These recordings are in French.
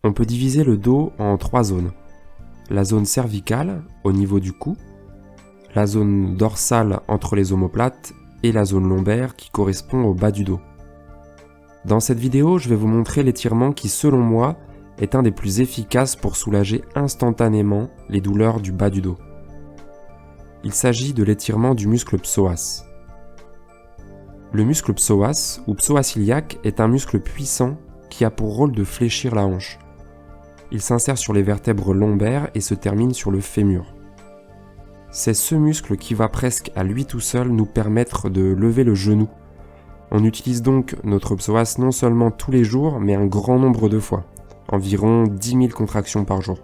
On peut diviser le dos en 3 zones. La zone cervicale, au niveau du cou, la zone dorsale entre les omoplates et la zone lombaire qui correspond au bas du dos. Dans cette vidéo, je vais vous montrer l'étirement qui, selon moi, est un des plus efficaces pour soulager instantanément les douleurs du bas du dos. Il s'agit de l'étirement du muscle psoas. Le muscle psoas ou psoas iliaque est un muscle puissant qui a pour rôle de fléchir la hanche. Il s'insère sur les vertèbres lombaires et se termine sur le fémur. C'est ce muscle qui va presque à lui tout seul nous permettre de lever le genou. On utilise donc notre psoas non seulement tous les jours, mais un grand nombre de fois, environ 10 000 contractions par jour.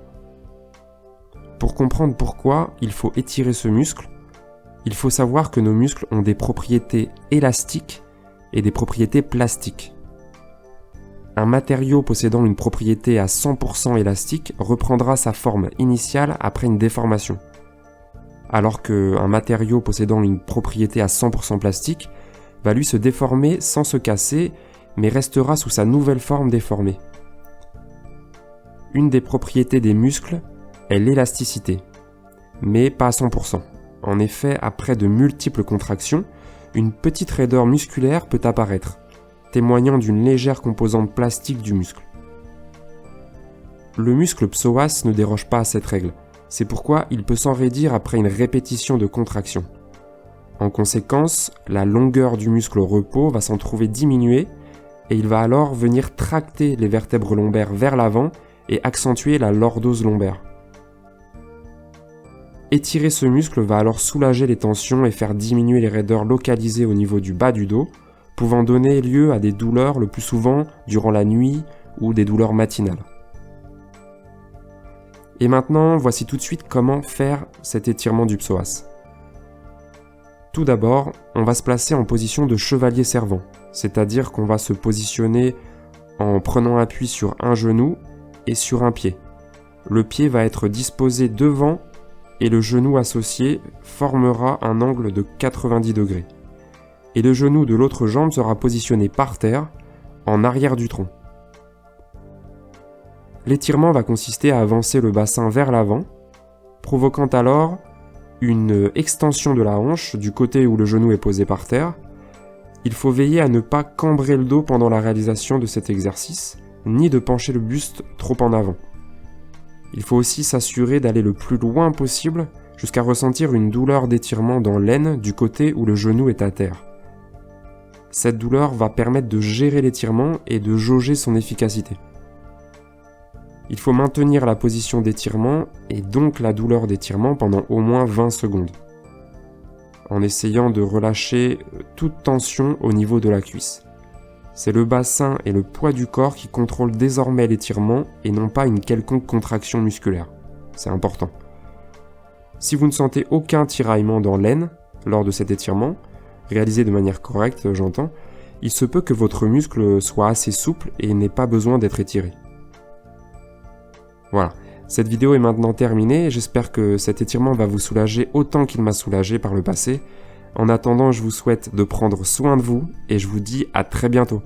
Pour comprendre pourquoi il faut étirer ce muscle, il faut savoir que nos muscles ont des propriétés élastiques et des propriétés plastiques. Un matériau possédant une propriété à 100% élastique reprendra sa forme initiale après une déformation, alors qu'un matériau possédant une propriété à 100% plastique va lui se déformer sans se casser, mais restera sous sa nouvelle forme déformée. Une des propriétés des muscles est l'élasticité, mais pas à 100%. En effet, après de multiples contractions, une petite raideur musculaire peut apparaître, témoignant d'une légère composante plastique du muscle. Le muscle psoas ne déroge pas à cette règle, c'est pourquoi il peut s'enraidir après une répétition de contractions. En conséquence, la longueur du muscle au repos va s'en trouver diminuée et il va alors venir tracter les vertèbres lombaires vers l'avant et accentuer la lordose lombaire. Étirer ce muscle va alors soulager les tensions et faire diminuer les raideurs localisées au niveau du bas du dos, pouvant donner lieu à des douleurs le plus souvent durant la nuit ou des douleurs matinales. Et maintenant, voici tout de suite comment faire cet étirement du psoas. Tout d'abord, on va se placer en position de chevalier servant, c'est-à-dire qu'on va se positionner en prenant appui sur un genou et sur un pied. Le pied va être disposé devant et le genou associé formera un angle de 90 degrés. Et le genou de l'autre jambe sera positionné par terre, en arrière du tronc. L'étirement va consister à avancer le bassin vers l'avant, provoquant alors une extension de la hanche du côté où le genou est posé par terre. Il faut veiller à ne pas cambrer le dos pendant la réalisation de cet exercice, ni de pencher le buste trop en avant. Il faut aussi s'assurer d'aller le plus loin possible jusqu'à ressentir une douleur d'étirement dans l'aine du côté où le genou est à terre. Cette douleur va permettre de gérer l'étirement et de jauger son efficacité. Il faut maintenir la position d'étirement et donc la douleur d'étirement pendant au moins 20 secondes, en essayant de relâcher toute tension au niveau de la cuisse. C'est le bassin et le poids du corps qui contrôlent désormais l'étirement et non pas une quelconque contraction musculaire. C'est important. Si vous ne sentez aucun tiraillement dans l'aine lors de cet étirement, réalisé de manière correcte, j'entends, il se peut que votre muscle soit assez souple et n'ait pas besoin d'être étiré. Voilà, cette vidéo est maintenant terminée et j'espère que cet étirement va vous soulager autant qu'il m'a soulagé par le passé. En attendant, je vous souhaite de prendre soin de vous et je vous dis à très bientôt.